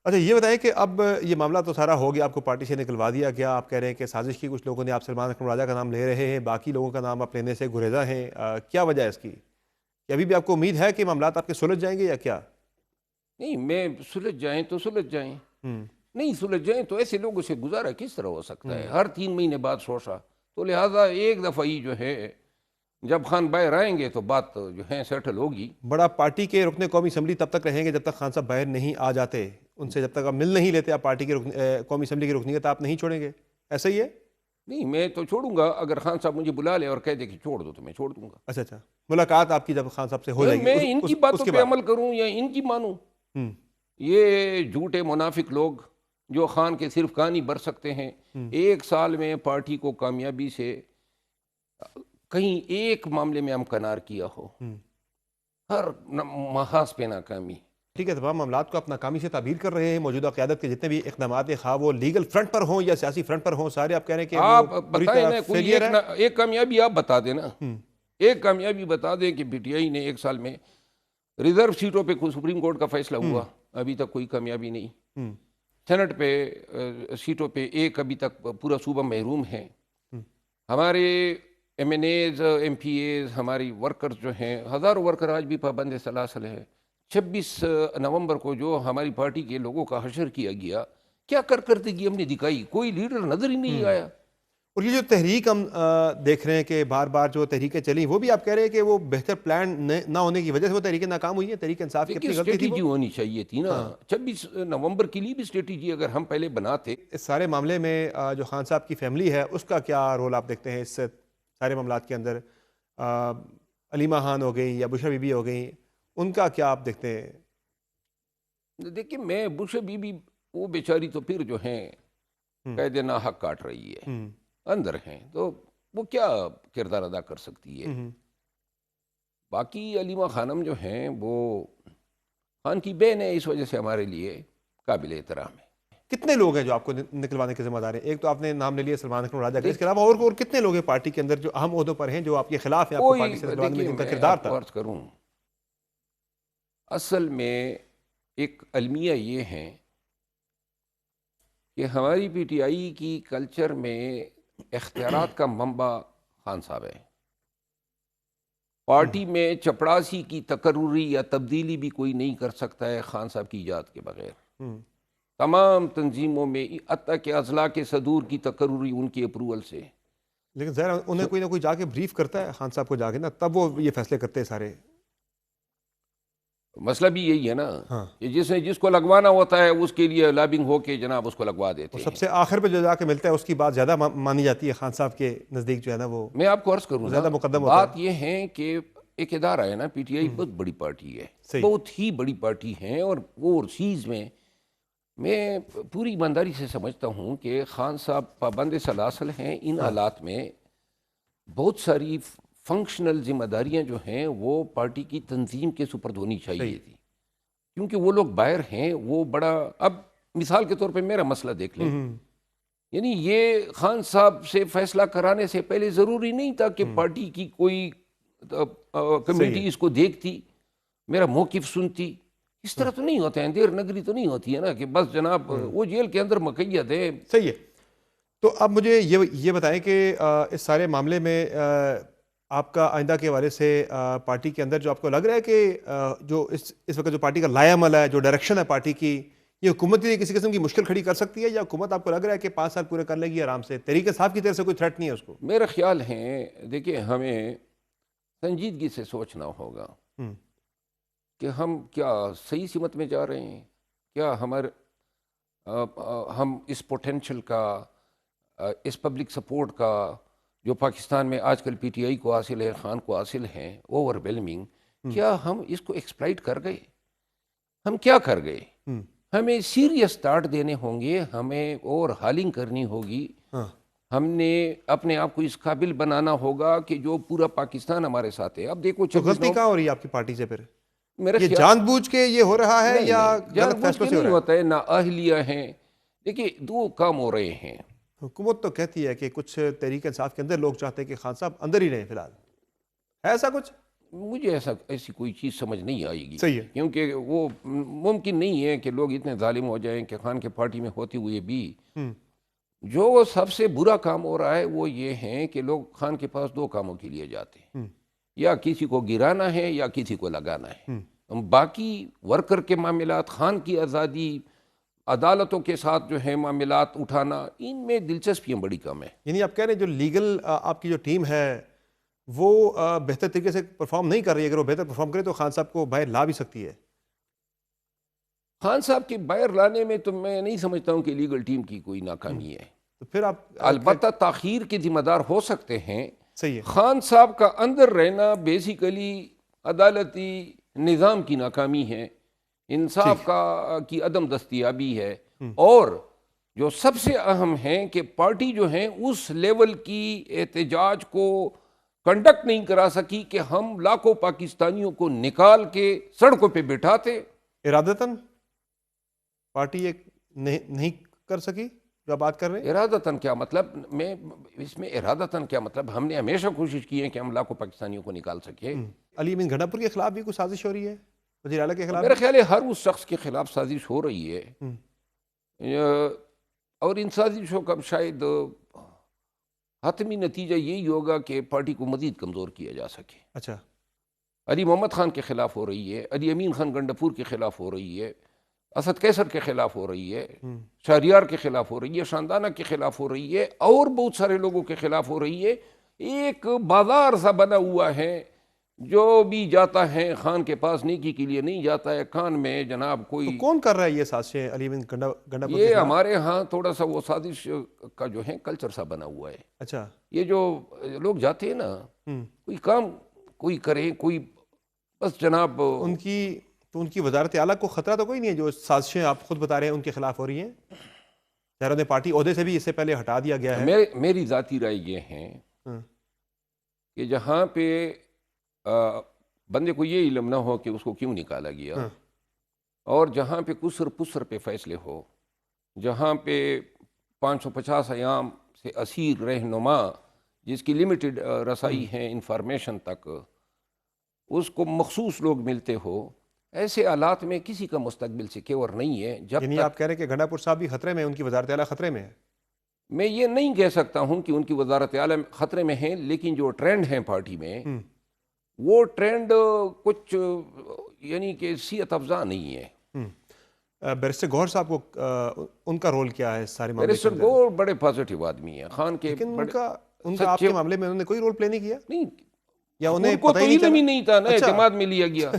اچھا یہ بتائیں کہ اب یہ معاملہ تو سارا ہو گیا، آپ کو پارٹی سے نکلوا دیا گیا، آپ کہہ رہے ہیں کہ سازش کی کچھ لوگوں نے، آپ سلمان اکرم راجہ کا نام لے رہے ہیں، باقی لوگوں کا نام آپ لینے سے گریزاں ہیں، کیا وجہ ہے اس کی؟ کہ ابھی بھی آپ کو امید ہے کہ معاملات آپ کے سلجھ جائیں گے یا کیا؟ نہیں، میں سلجھ جائیں تو سلجھ جائیں، نہیں سلجھ جائیں تو ایسے لوگوں سے گزارا کس طرح ہو سکتا ہے؟ ہر 3 مہینے بعد شوشا، تو لہٰذا ایک دفعہ ہی جو ہے جب خان باہر آئیں گے تو بات جو ہے سیٹل ہوگی۔ بڑا پارٹی کے رکن قومی اسمبلی تب تک رہیں گے جب تک خان صاحب باہر نہیں آ جاتے، ان سے جب تک آپ مل نہیں لیتے، آپ پارٹی کے قومی اسمبلی کی رکنیت آپ نہیں چھوڑیں گے، ایسا ہی ہے؟ نہیں، میں تو چھوڑوں گا، اگر خان صاحب مجھے بلا لے اور کہہ دے کہ چھوڑ دو تو میں چھوڑ دوں گا۔ اچھا اچھا، ملاقات آپ کی جب خان صاحب سے ہو جائے گی میں ان کی اس باتوں کے پہ بعد؟ عمل کروں یا ان کی مانوں؟ یہ جھوٹے منافق لوگ جو خان کے صرف کان ہی بھر سکتے ہیں، 1 سال میں پارٹی کو کامیابی سے کہیں ایک معاملے میں امکنار کیا ہو، ہر محاذ پہ ناکامی۔ ٹھیک ہے، تمام معاملات کو آپ ناکامی سے تعبیر کر رہے ہیں، موجودہ قیادت کے جتنے بھی اقدامات ہیں، خواہ وہ لیگل فرنٹ پر ہوں یا سیاسی فرنٹ پر ہوں، سارے آپ کہہ رہے ہیں کہ وہ آپ پوری بتائیں طرح نا، کوئی فیلئر ہے؟ ایک کامیابی آپ بتا دینا، ایک کامیابی بتا دیں کہ پی ٹی آئی نے 1 سال میں ریزرو سیٹوں پہ سپریم کورٹ کا فیصلہ ہوا، ابھی تک کوئی کامیابی نہیں۔ سینٹ پہ سیٹوں پہ ایک ابھی تک پورا صوبہ محروم ہے۔ ہمارے M N As, M P As, ہماری ورکرز جو ہیں، ہزاروں ورکر آج بھی پابند سلاسل ہے۔ 26 نومبر کو جو ہماری پارٹی کے لوگوں کا حشر کیا گیا، کیا کارکردگی ہم نے دکھائی؟ کوئی لیڈر نظر ہی نہیں آیا۔ اور یہ جو تحریک ہم دیکھ رہے ہیں کہ بار بار جو تحریکیں چلیں، وہ بھی آپ کہہ رہے ہیں کہ وہ بہتر پلان نہ ہونے کی وجہ سے وہ تحریکیں ناکام ہوئی ہیں، تحریک انصاف کی دیکھیے، اپنی غلطی تھی وہ؟ اسٹریٹجی ہونی چاہیے تھی نا، 26 نومبر کے لیے بھی اسٹریٹجی اگر ہم پہلے بناتے۔ اس سارے معاملے میں جو خان صاحب کی فیملی ہے، اس کا کیا رول آپ دیکھتے ہیں اس سارے معاملات کے اندر؟ علیمہ خان ہو گئیں یا بشرا بی بی ہو گئیں، ان کا کیا آپ دیکھتے ہیں؟ دیکھیے، میں بشرا بی بی وہ بیچاری تو پھر جو ہیں قید ناحق کاٹ رہی ہے، اندر ہیں، تو وہ کیا کردار ادا کر سکتی ہے؟ باقی علیمہ خانم جو ہیں وہ خان کی بہن ہے، اس وجہ سے ہمارے لیے قابل احترام ہے۔ کتنے لوگ ہیں جو آپ کو نکلوانے کے ذمہ دار ہیں؟ ایک تو آپ نے نام لے لیا سلمان اکرم راجہ کا، اس کے علاوہ اور کتنے لوگ ہیں پارٹی کے اندر جو اہم عہدوں پر ہیں، جو آپ کے خلاف ہیں، آپ کو پارٹی سے نکلوانے میں دیکھیے، جن کا میں کردار آپ تھا؟ کو عرض کروں، اصل میں ایک المیہ یہ ہے کہ ہماری پی ٹی آئی کی کلچر میں اختیارات کا منبع خان صاحب ہے۔ پارٹی میں چپڑاسی کی تقرری یا تبدیلی بھی کوئی نہیں کر سکتا ہے خان صاحب کی ایجاد کے بغیر۔ تمام تنظیموں میں حتیٰ کہ اضلاع کے صدور کی تقرری ان کی اپروول سے۔ لیکن ظاہر انہیں کوئی نہ کوئی جا کے بریف کرتا ہے خان صاحب کو جا کے نا، تب وہ یہ فیصلے کرتے ہیں سارے۔ مسئلہ بھی یہی ہے نا کہ جس کو لگوانا ہوتا ہے اس کے لیے لابنگ ہو کے جناب اس کو لگوا دیتے اور ہیں۔ سب سے آخر پہ جو جا کے ملتا ہے اس کی بات زیادہ مانی جاتی ہے، خان صاحب کے نزدیک جو ہے نا وہ میں آپ کو عرض کروں نا، زیادہ مقدم ہوتا بات یہ ہے کہ ایک ادارہ ہے نا، پی ٹی آئی بہت بڑی پارٹی ہے، بہت ہی بڑی پارٹی ہے، اور وہ چیز میں پوری ایمانداری سے سمجھتا ہوں کہ خان صاحب پابند سلاسل ہیں۔ ان حالات میں بہت ساری فنکشنل ذمہ داریاں جو ہیں وہ پارٹی کی تنظیم کے سپرد ہونی چاہیے تھی، کیونکہ وہ لوگ باہر ہیں۔ وہ بڑا، اب مثال کے طور پہ میرا مسئلہ دیکھ لیں، یعنی یہ خان صاحب سے فیصلہ کرانے سے پہلے ضروری نہیں تھا کہ پارٹی کی کوئی کمیٹی اس کو دیکھتی، میرا موقف سنتی۔ اس طرح تو نہیں ہوتا ہے، اندھیر نگری تو نہیں ہوتی ہے نا کہ بس جناب وہ جیل کے اندر مقید ہے۔ صحیح ہے۔ تو اب مجھے یہ بتائیں کہ اس سارے معاملے میں آپ کا آئندہ کے حوالے سے پارٹی کے اندر جو آپ کو لگ رہا ہے کہ جو اس وقت جو پارٹی کا لائے عمل ہے، جو ڈائریکشن ہے پارٹی کی، یہ حکومت کے لیے کسی قسم کی مشکل کھڑی کر سکتی ہے، یا حکومت آپ کو لگ رہا ہے کہ 5 سال پورے کر لے گی آرام سے؟ تحریک انصاف کی طرف سے کوئی تھریٹ نہیں ہے اس کو؟ میرا خیال ہے، دیکھیں ہمیں سنجیدگی سے سوچنا ہوگا کہ ہم کیا صحیح سمت میں جا رہے ہیں، کیا ہم اس پوٹینشل کا، اس پبلک سپورٹ کا جو پاکستان میں آج کل پی ٹی آئی کو حاصل ہے، خان کو حاصل ہے، اوور ویلمنگ، کیا ہم اس کو ایکسپلائٹ کر گئے؟ ہم کیا کر گئے؟ ہمیں سیریس سٹارٹ دینے ہوں گے، ہمیں اوور ہالنگ کرنی ہوگی، ہم نے اپنے آپ کو اس قابل بنانا ہوگا کہ جو پورا پاکستان ہمارے ساتھ ہے۔ اب دیکھو، تو غلطی کہاں ہو رہی ہے آپ کی پارٹی سے پھر؟ میرا یہ خیال جان بوجھ کے یہ ہو رہا ہے یا جان غلط بوجھ فیصلوں کے سے ہو نہیں رہا ہوتا ہے، نا اہلیہ ہیں۔ دیکھیے، 2 کام ہو رہے ہیں۔ حکومت تو کہتی ہے کہ کچھ تحریک انصاف کے اندر لوگ چاہتے ہیں کہ خان صاحب اندر ہی رہیں، فی الحال ہے ایسا کچھ؟ مجھے ایسی کوئی چیز سمجھ نہیں آئے گی، صحیح ہے، کیونکہ وہ ممکن نہیں ہے کہ لوگ اتنے ظالم ہو جائیں کہ خان کے پارٹی میں ہوتے ہوئے بھی جو سب سے برا کام ہو رہا ہے وہ یہ ہے کہ لوگ خان کے پاس دو کاموں کے لیے جاتے ہیں، یا کسی کو گرانا ہے یا کسی کو لگانا ہے۔ باقی ورکر کے معاملات، خان کی آزادی، عدالتوں کے ساتھ جو ہے معاملات اٹھانا، ان میں دلچسپیاں بڑی کم ہیں۔ یعنی آپ کہہ رہے ہیں جو لیگل آپ کی جو ٹیم ہے وہ بہتر طریقے سے پرفارم نہیں کر رہی ہے، اگر وہ بہتر پرفارم کرے تو خان صاحب کو باہر لا بھی سکتی ہے۔ خان صاحب کے باہر لانے میں تو میں نہیں سمجھتا ہوں کہ لیگل ٹیم کی کوئی ناکامی ہے، تو پھر آپ البتہ تاخیر کے ذمہ دار ہو سکتے ہیں۔ صحیح ہے، خان صاحب کا اندر رہنا بیسیکلی عدالتی نظام کی ناکامی ہے، انصاف کی عدم دستیابی ہے، اور جو سب سے اہم ہے کہ پارٹی جو ہے اس لیول کی احتجاج کو کنڈکٹ نہیں کرا سکی کہ ہم لاکھوں پاکستانیوں کو نکال کے سڑکوں پہ بٹھاتے۔ ارادتاً پارٹی ایک نہیں کر سکی جو آپ بات کر رہے ہیں؟ ارادتاً کیا مطلب؟ میں اس میں ارادتاً کیا مطلب؟ ہم نے ہمیشہ کوشش کی ہے کہ ہم لاکھوں پاکستانیوں کو نکال سکے۔ علی امین گھنٹا پور کے خلاف بھی کوئی سازش ہو رہی ہے، وزیر اعلیٰ کے خلاف؟ میرا خیال ہے ہر اس شخص کے خلاف سازش ہو رہی ہے، اور ان سازشوں کا شاید حتمی نتیجہ یہی ہوگا کہ پارٹی کو مزید کمزور کیا جا سکے۔ اچھا، علی محمد خان کے خلاف ہو رہی ہے، علی امین خان گنڈاپور کے خلاف ہو رہی ہے، اسد کیسر کے خلاف ہو رہی ہے، شہریار کے خلاف ہو رہی ہے، شاندانہ کے خلاف ہو رہی ہے، اور بہت سارے لوگوں کے خلاف ہو رہی ہے۔ ایک بازار سا بنا ہوا ہے، جو بھی جاتا ہے خان کے پاس نیکی کے لیے نہیں جاتا ہے، خان میں جناب تو کوئی کون کر رہا ہے یہ سازشیں علی امین گنڈا پور کے یہ خلاف؟ ہمارے ہاں تھوڑا سا وہ سازش کا جو ہے کلچر سا بنا ہوا ہے۔ اچھا، یہ جو لوگ جاتے ہیں نا، کوئی کام کوئی کرے، کوئی بس جناب ان کی وزارت اعلیٰ کو خطرہ تو کوئی نہیں ہے جو سازشیں آپ خود بتا رہے ہیں ان کے خلاف ہو رہی ہیں؟ ظاہر انہیں پارٹی عہدے سے بھی اس سے پہلے ہٹا دیا گیا ہے۔ میری ذاتی رائے یہ ہے کہ جہاں پہ بندے کو یہ علم نہ ہو کہ اس کو کیوں نکالا گیا، اور جہاں پہ کسر پسر پہ فیصلے ہو، جہاں پہ 550 ایام سے اسیر رہنما جس کی لمیٹڈ رسائی ہے انفارمیشن تک، اس کو مخصوص لوگ ملتے ہو، ایسے حالات میں کسی کا مستقبل سیکیور نہیں ہے۔ جب یعنی تک آپ کہہ رہے ہیں کہ گھنٹا پور صاحب بھی خطرے میں، ان کی وزارت اعلیٰ خطرے میں ہے؟ میں یہ نہیں کہہ سکتا ہوں کہ ان کی وزارت اعلیٰ خطرے میں ہیں، لیکن جو ٹرینڈ ہیں پارٹی میں وہ ٹرینڈ کچھ یعنی کہ صحت افزا نہیں ہے۔ بیرسٹر گوہر صاحب کو ان کا رول کیا ہے سارے معاملے بیرسٹر گوہر بڑے پازیٹیو آدمی ہیں، خان کے لیکن ان کا آپ کے معاملے میں انہوں نے کوئی رول پلے نہیں کیا؟ نہیں، یا انہیں ان کو پتہ تو ہی نہیں علم ہی چلا؟ نہیں تھا، نہ اعتماد میں لیا گیا،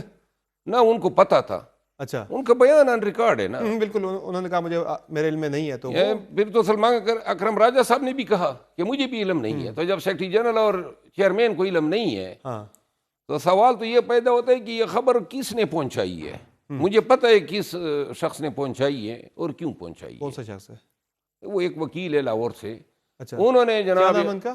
نہ ان کو پتہ تھا۔ اچھا، ان کا بیان آن ریکارڈ ہے نا۔ بالکل، انہوں نے کہا مجھے میرے علم میں نہیں ہے، تو پھر تو سلمان اکرم راجہ صاحب نے بھی کہا کہ مجھے بھی علم نہیں ہے۔ تو جب سیکرٹری جنرل اور چیئرمین کو علم نہیں ہے تو سوال تو یہ پیدا ہوتا ہے کہ یہ خبر کس نے پہنچائی ہے؟ مجھے پتہ ہے کس شخص نے پہنچائی ہے اور کیوں پہنچائی ہے۔ کون سا شخص ہے؟ وہ ایک وکیل ہے لاہور سے، اچھا، انہوں نے کیا جناب نام ان کا؟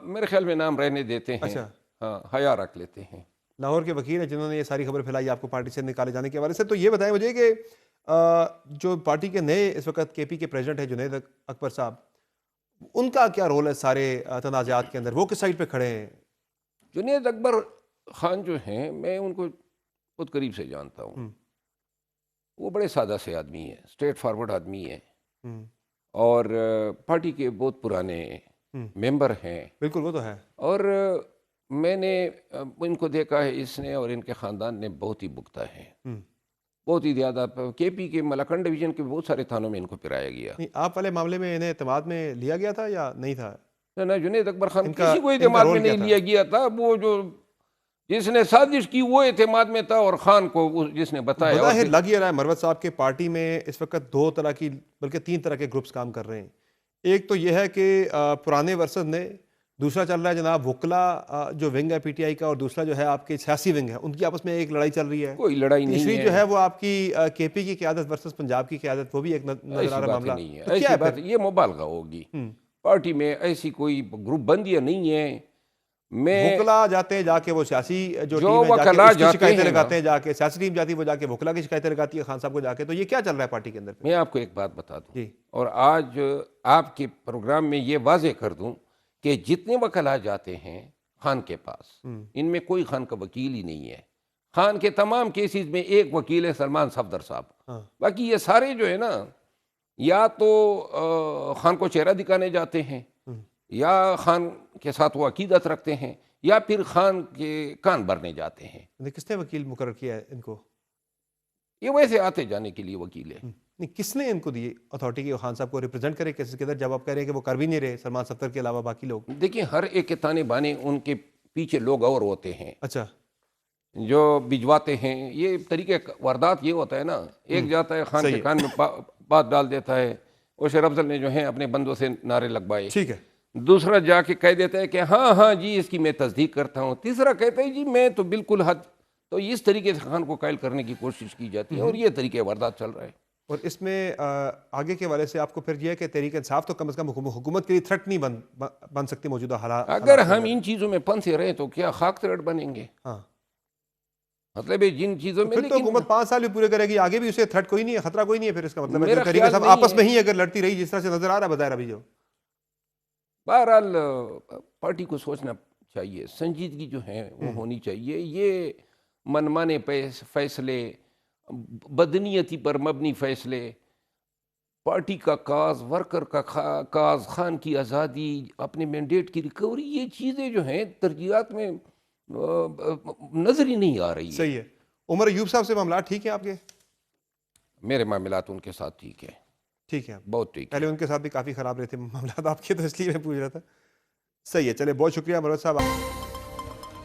میرے خیال میں نام رہنے دیتے ہیں، اچھا، ہاں، حیا رکھ لیتے ہیں۔ لاہور کے وکیل ہیں جنہوں نے یہ ساری خبر پھیلائی آپ کو پارٹی سے نکالے جانے کے حوالے سے۔ تو یہ بتائیں مجھے کہ جو پارٹی کے نئے اس وقت کے پی کے پریزیڈنٹ ہیں جنید اکبر صاحب، ان کا کیا رول ہے سارے تنازعات کے اندر؟ وہ کس سائڈ پہ کھڑے ہیں؟ جنید اکبر خان جو ہیں، میں ان کو بہت قریب سے جانتا ہوں، وہ بڑے سادہ سے آدمی ہیں، اسٹریٹ فارورڈ آدمی ہیں، اور پارٹی کے بہت پرانے ممبر ہیں۔ بالکل، وہ تو ہے۔ اور میں نے ان کو دیکھا ہے، اس نے اور ان کے خاندان نے بہت ہی بکتا ہے، بہت ہی زیادہ۔ کے پی کے ملاکنڈ ڈویژن کے بہت سارے تھانوں میں ان کو پھرایا گیا۔ آپ والے معاملے میں انہیں اعتماد میں لیا گیا تھا یا نہیں تھا؟ نہ، جنید اکبر خان کسی کو اعتماد میں نہیں لیا گیا تھا۔ وہ جو جس نے سازش کی وہ اعتماد میں تھا، اور خان کو جس نے بتایا۔ بظاہر لگ یہ رہا ہے مروت صاحب کے پارٹی میں اس وقت دو طرح کی بلکہ تین طرح کے گروپس کام کر رہے ہیں۔ ایک تو یہ ہے کہ پرانے ورثت نے، دوسرا چل رہا ہے جناب وکلا جو ونگ ہے پی ٹی آئی کا، اور دوسرا جو ہے آپ کی سیاسی ونگ ہے، ان کی آپس میں ایک لڑائی چل رہی ہے۔ کوئی لڑائی نہیں ہے۔ تیسری جو ہے وہ آپ کی کے پی کی قیادت ورسس پنجاب کی قیادت، وہ بھی ایک نظر آ رہا معاملہ۔ ایسی بات یہ مبالغہ ہوگی، پارٹی میں ایسی کوئی گروپ بندیاں نہیں ہے۔ وکلا جاتے ہیں جا کے وہ سیاسی جو ٹیم ہے وکلا جا کے شکایتیں لگاتے ہیں، جا کے سیاسی ٹیم جاتی ہے وہ جا کے وکلا کی شکایتیں لگاتی ہے خان صاحب کو جا کے۔ تو یہ کیا چل رہا ہے پارٹی کے اندر؟ میں آپ کو ایک بات بتا دوں، اور آج آپ کے پروگرام میں یہ واضح کر دوں کہ جتنے وکلا جاتے ہیں خان کے پاس، ان میں کوئی خان کا وکیل ہی نہیں ہے. خان کے تمام کیسز میں ایک وکیل ہے سلمان صفدر صاحب. باقی یہ سارے جو ہے نا یا تو خان کو چہرہ دکھانے جاتے ہیں یا خان کے ساتھ وہ عقیدت رکھتے ہیں یا پھر خان کے کان بھرنے جاتے ہیں. کس نے وکیل مقرر کیا ہے ان کو؟ یہ ویسے آتے جانے کے لیے وکیل ہے. نہیں، کس نے ان کو دی اتھارٹی کہ خان صاحب کو ریپرزینٹ کرے کیسز کے اندر، جب آپ کہہ رہے ہیں کہ وہ کر بھی نہیں رہے سلمان صفدر کے علاوہ باقی لوگ؟ دیکھیں ہر ایک کے تانے بانے ان کے پیچھے لوگ اور ہوتے ہیں اچھا، جو بھجواتے ہیں. یہ طریقہ واردات یہ ہوتا ہے نا، ایک جاتا ہے خان کے کان میں بات ڈال دیتا ہے، اور شیر افضل نے جو ہے اپنے بندوں سے نعرے لگوائے. ٹھیک ہے. دوسرا جا کے کہہ دیتا ہے کہ ہاں ہاں جی اس کی میں تصدیق کرتا ہوں. تیسرا کہتا ہے جی میں تو بالکل حد. تو اس طریقے سے خان کو قائل کرنے کی کوشش کی جاتی ہے اور یہ طریقہ واردات چل رہا ہے. اور اس میں آگے کے حوالے سے آپ کو پھر یہ ہے کہ تحریک انصاف تو کم از کم حکومت کے لیے تھرٹ نہیں بن سکتی موجودہ حالات. اگر ہم ان چیزوں میں پھنسے رہے تو کیا خاک تھرٹ بنیں گے؟ ہاں، مطلب ہے جن چیزوں میں. پھر تو لیکن حکومت 5 سال بھی پورے کرے گی، آگے بھی اسے تھرٹ کوئی نہیں ہے، خطرہ کوئی نہیں ہے. پھر اس کا مطلب ہے میرا کہ تحریک خیال انصاف نہیں آپس میں ہے. ہی اگر لڑتی رہی جس طرح سے نظر آ رہا ہے بظاہر ابھی جو. بہرحال پارٹی کو سوچنا چاہیے، سنجیدگی جو ہے وہ ہونی چاہیے. یہ منمانے فیصلے، بدنیتی پر مبنی فیصلے، پارٹی کا کاز، ورکر کا کاز، خان کی آزادی، اپنے مینڈیٹ کی ریکوری، یہ چیزیں جو ہیں ترجیحات میں نظر ہی نہیں آ رہی ہے. صحیح ہے. عمر ایوب صاحب سے معاملات ٹھیک ہیں آپ کے؟ میرے معاملات ان کے ساتھ ٹھیک ہے. ٹھیک ہے، بہت ٹھیک. پہلے ان کے ساتھ بھی کافی خراب رہے تھے معاملات آپ کے، تو اس لیے میں پوچھ رہا تھا. صحیح ہے، چلے بہت شکریہ مروت صاحب.